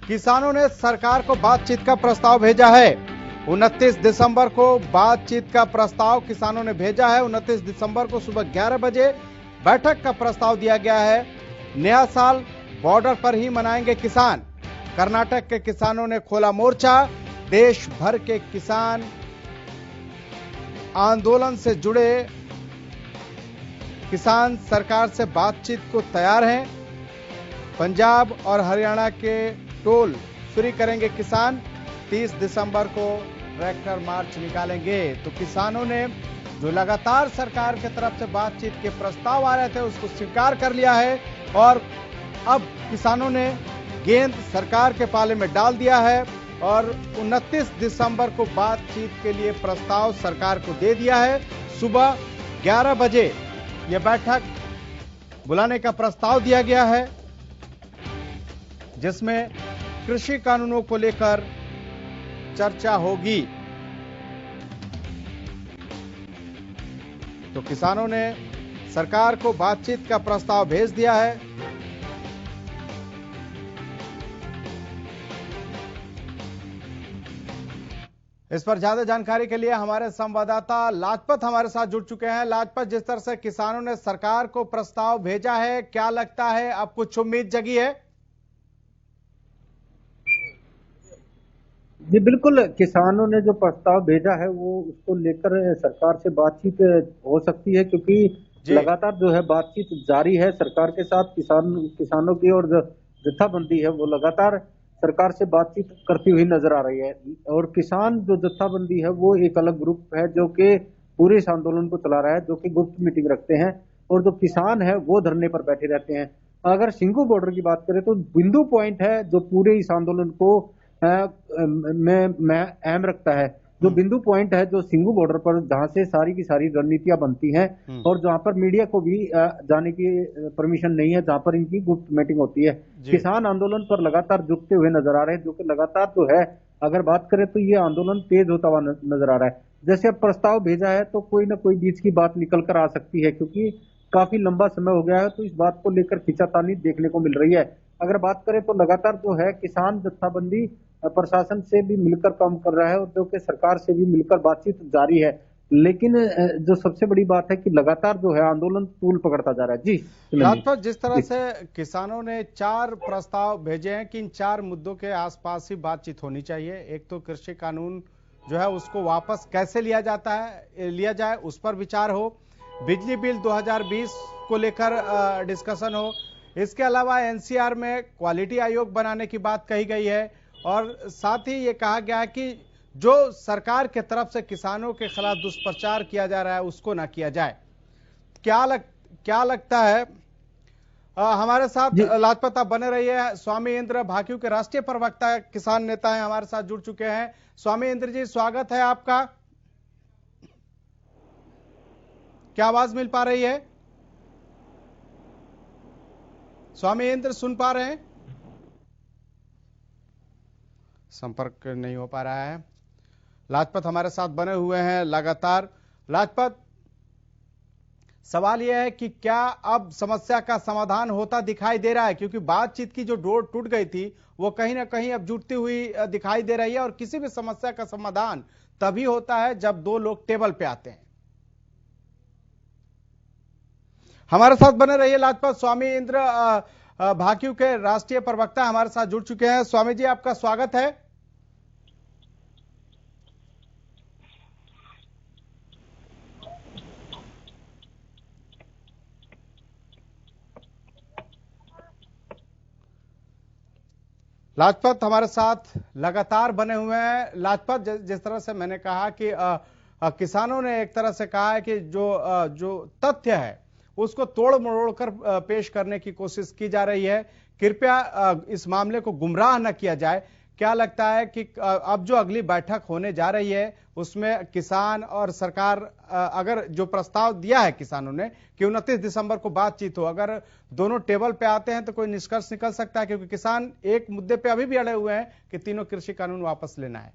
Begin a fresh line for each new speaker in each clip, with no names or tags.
किसानों ने सरकार को बातचीत का प्रस्ताव भेजा है। 29 दिसंबर को बातचीत का प्रस्ताव किसानों ने भेजा है। 29 दिसंबर को सुबह 11 बजे बैठक का प्रस्ताव दिया गया है। नया साल बॉर्डर पर ही मनाएंगे किसान। कर्नाटक के किसानों ने खोला मोर्चा। देश भर के किसान आंदोलन से जुड़े किसान सरकार से बातचीत को तैयार हैं। पंजाब और हरियाणा के टोल फ्री करेंगे किसान। 30 दिसंबर को ट्रैक्टर मार्च निकालेंगे। तो किसानों ने जो लगातार सरकार की तरफ से बातचीत के प्रस्ताव आ रहे थे उसको स्वीकार कर लिया है और अब किसानों ने गेंद सरकार के पाले में डाल दिया है और 29 दिसंबर को बातचीत के लिए प्रस्ताव सरकार को दे दिया है। सुबह 11 बजे यह बैठक बुलाने का प्रस्ताव दिया गया है, जिसमें कृषि कानूनों को लेकर चर्चा होगी। तो किसानों ने सरकार को बातचीत का प्रस्ताव भेज दिया है। इस पर ज्यादा जानकारी के लिए हमारे संवाददाता लाजपत हमारे साथ जुड़ चुके हैं। लाजपत, जिस तरह से किसानों ने सरकार को प्रस्ताव भेजा है, क्या लगता है अब कुछ उम्मीद जगी है?
जी बिल्कुल, किसानों ने जो प्रस्ताव भेजा है वो उसको लेकर सरकार से बातचीत हो सकती है, क्योंकि लगातार जो है बातचीत जारी है सरकार के साथ। किसानों की और जो जत्थाबंदी है वो लगातार सरकार से बातचीत करती हुई नजर आ रही है। और किसान जो जत्थाबंदी है वो एक अलग ग्रुप है जो कि पूरे इस आंदोलन को चला रहा है, जो कि गुप्त मीटिंग रखते हैं, और जो किसान है वो धरने पर बैठे रहते हैं। अगर सिंघू बॉर्डर की बात करें तो बिंदु पॉइंट है जो पूरे इस आंदोलन को में अहम रखता है। जो बिंदु पॉइंट है जो सिंघू बॉर्डर पर, जहां से सारी की सारी रणनीतियां बनती हैं और जहां पर मीडिया को भी जाने की परमिशन नहीं है, जहां पर इनकी गुप्त मीटिंग होती है। किसान आंदोलन पर लगातार झुकते हुए नजर आ रहे हैं, जो कि लगातार जो है अगर बात करें तो ये आंदोलन तेज होता हुआ नजर आ रहा है। जैसे अब प्रस्ताव भेजा है तो कोई ना कोई बीच की बात निकल कर आ सकती है, क्योंकि काफी लंबा समय हो गया है, तो इस बात को लेकर खींचातानी देखने को मिल रही है। अगर बात करें तो लगातार जो है किसान जत्थाबंदी प्रशासन से भी मिलकर काम कर रहा है और जो कि सरकार से भी मिलकर बातचीत जारी है। लेकिन जो सबसे बड़ी बात है कि लगातार जो है आंदोलन तूल पकड़ता जा रहा है। जी
लाजपत, जिस तरह से किसानों ने 4 प्रस्ताव भेजे हैं कि इन 4 मुद्दों के आसपास ही बातचीत होनी चाहिए। एक तो कृषि कानून जो है उसको वापस कैसे लिया जाए उस पर विचार हो। बिजली बिल 2020 को लेकर डिस्कशन हो। इसके अलावा एनसीआर में क्वालिटी आयोग बनाने की बात कही गई है और साथ ही ये कहा गया है कि जो सरकार के तरफ से किसानों के खिलाफ दुष्प्रचार किया जा रहा है उसको ना किया जाए। क्या लगता है? हमारे साथ लाजपत आप बने रहिए। स्वामी इंद्र भाकियू के राष्ट्रीय प्रवक्ता किसान नेता हैं, हमारे साथ जुड़ चुके हैं। स्वामी इंद्र जी, स्वागत है आपका। क्या आवाज मिल पा रही है? स्वामी इंद्र सुन पा रहे हैं? संपर्क नहीं हो पा रहा है। लाजपत हमारे साथ बने हुए हैं लगातार। लाजपत, सवाल यह है कि क्या अब समस्या का समाधान होता दिखाई दे रहा है? क्योंकि बातचीत की जो डोर टूट गई थी वो कहीं ना कहीं अब जुड़ती हुई दिखाई दे रही है और किसी भी समस्या का समाधान तभी होता है जब 2 लोग टेबल पे आते हैं। हमारे साथ बने रहिए लाजपत। स्वामी इंद्र भाकियू के राष्ट्रीय प्रवक्ता हमारे साथ जुड़ चुके हैं। स्वामी जी, आपका स्वागत है। लाजपत हमारे साथ लगातार बने हुए हैं। लाजपत, जिस तरह से मैंने कहा कि किसानों ने एक तरह से कहा है कि जो तथ्य है उसको तोड़ मरोड़ कर पेश करने की कोशिश की जा रही है। कृपया इस मामले को गुमराह न किया जाए। क्या लगता है कि अब जो अगली बैठक होने जा रही है उसमें किसान और सरकार, अगर जो प्रस्ताव दिया है किसानों ने कि 29 दिसंबर को बातचीत हो, अगर दोनों टेबल पे आते हैं तो कोई निष्कर्ष निकल सकता है? क्योंकि किसान एक मुद्दे पे अभी भी अड़े हुए हैं कि तीनों कृषि कानून वापस लेना है।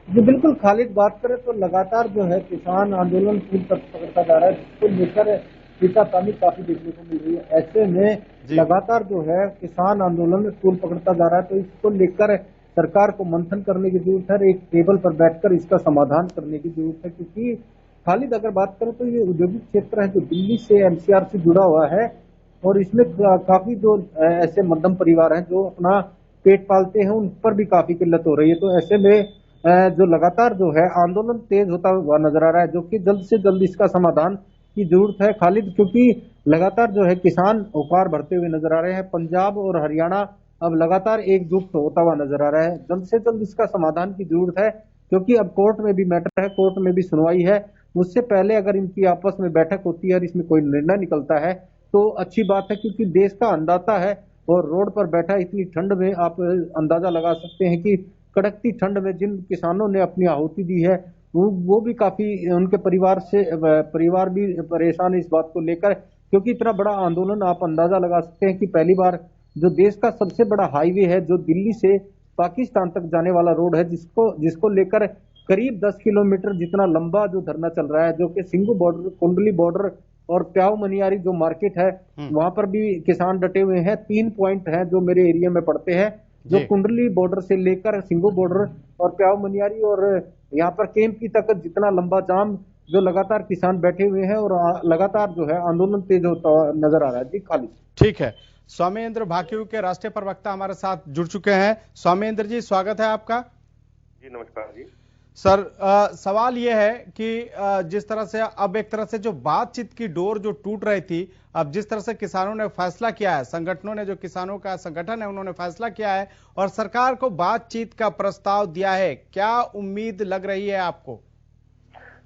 जी बिल्कुल, खालिद, बात करें तो लगातार जो है किसान आंदोलन तूल तक पकड़ता जा रहा है, जिसको लेकर खींचातानी काफी देखने को मिल रही है। ऐसे में लगातार जो है किसान आंदोलन तूल पकड़ता जा रहा है, तो इसको लेकर सरकार को मंथन करने की जरूरत है, एक टेबल पर बैठकर इसका समाधान करने की जरूरत है। क्योंकि खालिद अगर बात करें तो ये औद्योगिक क्षेत्र है जो दिल्ली से एनसीआर से जुड़ा हुआ है, और इसमें काफी जो ऐसे मध्यम परिवार हैं जो अपना पेट पालते हैं, उन पर भी काफी किल्लत हो रही है। तो ऐसे में जो लगातार जो है आंदोलन तेज होता हुआ नजर आ रहा है, जो कि जल्द से जल्द इसका समाधान की जरूरत है खालिद, क्योंकि लगातार जो है किसान औकार भरते हुए नजर आ रहे हैं। पंजाब और हरियाणा अब लगातार एकजुट होता हुआ नजर आ रहा है। जल्द से जल्द इसका समाधान की जरूरत है, क्योंकि अब कोर्ट में भी मैटर है, कोर्ट में भी सुनवाई है। उससे पहले अगर इनकी आपस में बैठक होती है और इसमें कोई निर्णय निकलता है तो अच्छी बात है, क्योंकि देश का अन्नदाता है और रोड पर बैठा इतनी ठंड में आप अंदाजा लगा सकते हैं कि कड़कती ठंड में जिन किसानों ने अपनी आहुति दी है वो भी काफी, उनके परिवार भी परेशान है इस बात को लेकर, क्योंकि इतना बड़ा आंदोलन आप अंदाजा लगा सकते हैं कि पहली बार जो देश का सबसे बड़ा हाईवे है, जो दिल्ली से पाकिस्तान तक जाने वाला रोड है, जिसको लेकर करीब 10 किलोमीटर जितना लंबा जो धरना चल रहा है, जो कि सिंगू बॉर्डर, कुंडली बॉर्डर और प्याऊ मनियारी जो मार्केट है वहां पर भी किसान डटे हुए हैं। 3 पॉइंट हैं जो मेरे एरिया में पड़ते हैं, जो कुंडली बॉर्डर से लेकर सिंगू बॉर्डर और प्याऊ मनियारी और यहाँ पर केम्पटी तक जितना लंबा जाम, जो लगातार किसान बैठे हुए हैं और लगातार जो है आंदोलन तेज होता नजर आ रहा है। जी खालिद।
ठीक है, सौमेंद्र भाकियू के राष्ट्रीय प्रवक्ता हमारे साथ जुड़ चुके हैं। सौमेंद्र जी, स्वागत है आपका।
जी नमस्कार जी।
सर, सवाल यह है कि जिस तरह से अब एक तरह से जो बातचीत की डोर जो टूट रही थी, अब जिस तरह से किसानों ने फैसला किया है, संगठनों ने, जो किसानों का संगठन है उन्होंने फैसला किया है और सरकार को बातचीत का प्रस्ताव दिया है, क्या उम्मीद लग रही है आपको?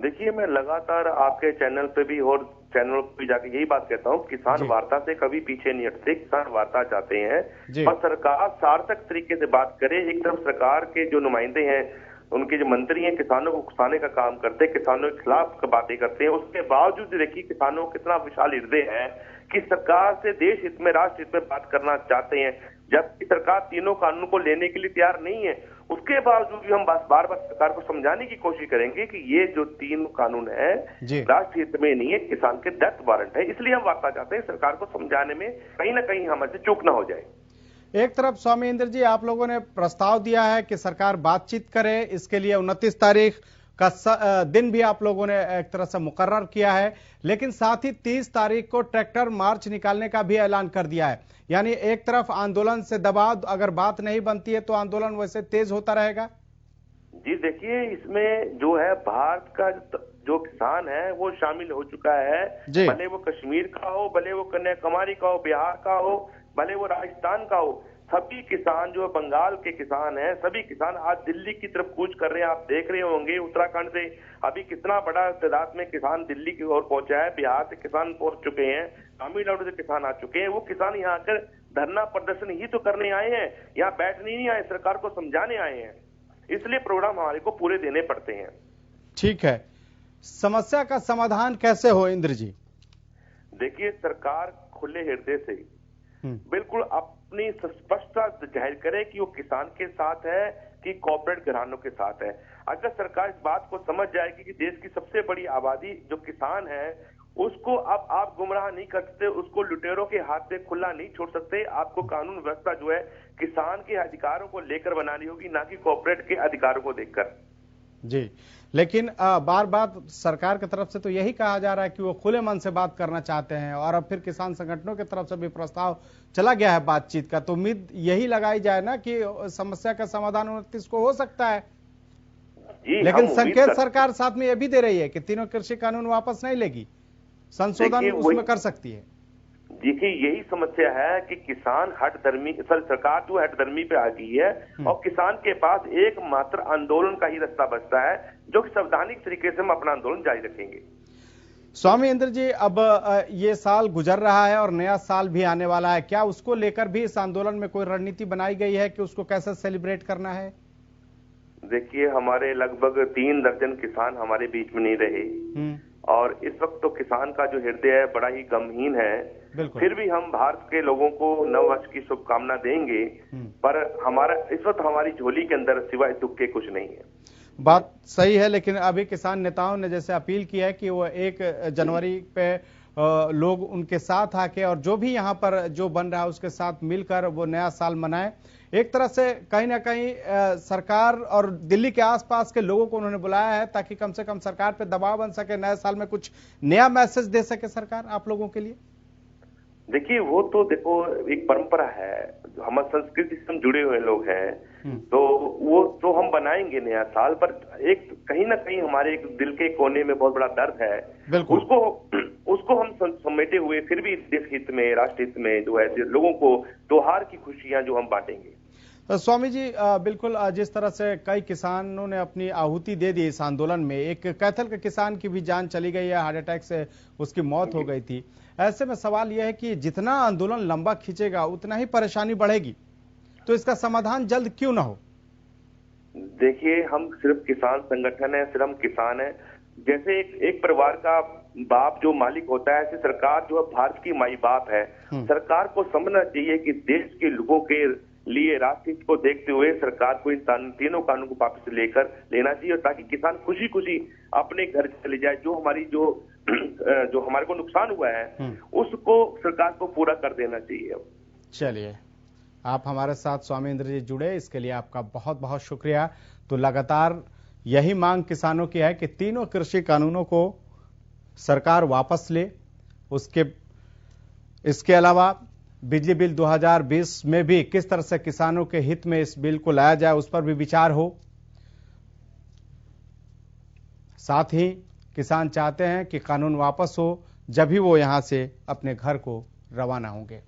देखिए, मैं लगातार आपके चैनल पे भी और चैनल पे जाके यही बात कहता हूँ, किसान वार्ता से कभी पीछे नहीं हटते, किसान वार्ता चाहते हैं, पर सरकार सार्थक तरीके से बात करे। एक तरफ सरकार के जो नुमाइंदे हैं, उनके जो मंत्री हैं, किसानों को उकसाने का काम करते हैं, किसानों के खिलाफ बातें करते हैं। उसके बावजूद देखिए किसानों कितना विशाल हृदय है कि सरकार से देश हित में, राष्ट्र हित में बात करना चाहते हैं, जबकि सरकार तीनों कानून को लेने के लिए तैयार नहीं है। उसके बावजूद भी हम बार बार सरकार को समझाने की कोशिश करेंगे कि ये जो 3 कानून है राष्ट्र हित में नहीं है, किसान के डेथ वारंट है। इसलिए हम वार्ता चाहते हैं, सरकार को समझाने में कहीं ना कहीं हमसे चूक ना हो जाए।
एक तरफ सौमेंद्र जी, आप लोगों ने प्रस्ताव दिया है कि सरकार बातचीत करे, इसके लिए 29 तारीख का दिन भी आप लोगों ने एक तरह से मुकर्रर किया है, लेकिन साथ ही 30 तारीख को ट्रैक्टर मार्च निकालने का भी ऐलान कर दिया है। यानी एक तरफ आंदोलन से दबाव, अगर बात नहीं बनती है तो आंदोलन वैसे तेज होता रहेगा।
जी देखिए, इसमें जो है भारत का जो किसान है वो शामिल हो चुका है, भले वो कश्मीर का हो, भले वो कन्याकुमारी का हो, बिहार का हो, भले वो राजस्थान का हो, सभी किसान जो बंगाल के किसान हैं, सभी किसान आज दिल्ली की तरफ कूच कर रहे हैं। आप देख रहे होंगे उत्तराखंड से अभी कितना बड़ा तादाद में किसान दिल्ली की ओर पहुंचा है, बिहार से किसान पहुंच चुके हैं, तमिलनाडु से किसान आ चुके हैं। वो किसान यहाँ आकर धरना प्रदर्शन ही तो करने आए हैं, यहाँ बैठने नहीं आए, सरकार को समझाने आए हैं। इसलिए प्रोग्राम हमारे को पूरे देने पड़ते हैं।
ठीक है, समस्या का समाधान कैसे हो इंद्र जी?
देखिए, सरकार खुले हृदय से बिल्कुल अपनी स्पष्टता जाहिर करे कि वो किसान के साथ है कि कॉर्पोरेट घरानों के साथ है। अगर सरकार इस बात को समझ जाएगी कि देश की सबसे बड़ी आबादी जो किसान है, उसको अब आप गुमराह नहीं कर सकते, उसको लुटेरों के हाथ से खुला नहीं छोड़ सकते। आपको कानून व्यवस्था जो है किसान के अधिकारों को लेकर बनानी होगी, ना कि कॉर्पोरेट के अधिकारों को देखकर।
जी, लेकिन बार बार सरकार की तरफ से तो यही कहा जा रहा है कि वो खुले मन से बात करना चाहते हैं, और अब फिर किसान संगठनों की तरफ से भी प्रस्ताव चला गया है बातचीत का, तो उम्मीद यही लगाई जाए ना कि समस्या का समाधान 29 को हो सकता है। लेकिन संकेत सरकार साथ में यह भी दे रही है कि तीनों कृषि कानून वापस नहीं लेगी, संशोधन उसमें कर सकती है।
देखिए, यही समस्या है कि किसान हठधर्मी, सरकार जो हठधर्मी पे आ गई है और किसान के पास एकमात्र आंदोलन का ही रास्ता बचता है, जो कि संवैधानिक तरीके से हम अपना आंदोलन जारी रखेंगे।
सौमेंद्र जी, अब ये साल गुजर रहा है और नया साल भी आने वाला है, क्या उसको लेकर भी इस आंदोलन में कोई रणनीति बनाई गई है कि उसको कैसे सेलिब्रेट करना है?
देखिए, हमारे लगभग 3 दर्जन किसान हमारे बीच में नहीं रहे और इस वक्त तो किसान का जो हृदय है बड़ा ही गमहीन है। फिर भी हम भारत के लोगों को नववर्ष की शुभकामना देंगे, पर हमारा इस वक्त हमारी झोली के अंदर सिवाय दुख के कुछ नहीं है।
बात सही है, लेकिन अभी किसान नेताओं ने जैसे अपील की है कि वो 1 जनवरी पे लोग उनके साथ आके और जो भी यहाँ पर जो बन रहा है उसके साथ मिलकर वो नया साल मनाए। एक तरह से कहीं ना कहीं सरकार और दिल्ली के आसपास के लोगों को उन्होंने बुलाया है ताकि कम से कम सरकार पे दबाव बन सके, नए साल में कुछ नया मैसेज दे सके सरकार आप लोगों के लिए।
देखिए वो तो देखो एक परंपरा है, हमारे संस्कृति से हम जुड़े हुए लोग हैं, तो वो तो हम बनाएंगे नया साल, पर एक कहीं ना कहीं हमारे एक दिल के कोने में बहुत बड़ा दर्द है, उसको हम समेटे हुए फिर भी देश हित में, राष्ट्र हित में जो है लोगों को त्योहार की खुशियां जो हम बांटेंगे।
तो स्वामी जी बिल्कुल जिस तरह से कई किसानों ने अपनी आहुति दे दी इस आंदोलन में, एक कैथल के किसान की भी जान चली गई है, हार्ट अटैक से उसकी मौत हो गई थी। ऐसे में सवाल यह है कि जितना आंदोलन लंबा खींचेगा उतना ही परेशानी बढ़ेगी, तो इसका समाधान जल्द क्यों ना हो?
देखिए हम सिर्फ किसान संगठन है, सिर्फ हम किसान है। जैसे एक परिवार का बाप जो मालिक होता है, ऐसे सरकार जो है भारत की माई बाप है। सरकार को समझना चाहिए कि देश के लोगों के लिए राष्ट्र हित को देखते हुए सरकार को इन तीनों कानूनों को वापस लेकर लेना चाहिए, ताकि किसान खुशी खुशी अपने घर चले जाए। जो हमारी जो हमारे को नुकसान हुआ है उसको सरकार को पूरा कर देना चाहिए।
चलिए, आप हमारे साथ स्वामी इंद्र जी जुड़े, इसके लिए आपका बहुत बहुत शुक्रिया। तो लगातार यही मांग किसानों की है कि तीनों कृषि कानूनों को सरकार वापस ले। इसके अलावा बिजली बिल 2020 में भी किस तरह से किसानों के हित में इस बिल को लाया जाए, उस पर भी विचार हो। साथ ही किसान चाहते हैं कि कानून वापस हो, जब ही वो यहां से अपने घर को रवाना होंगे।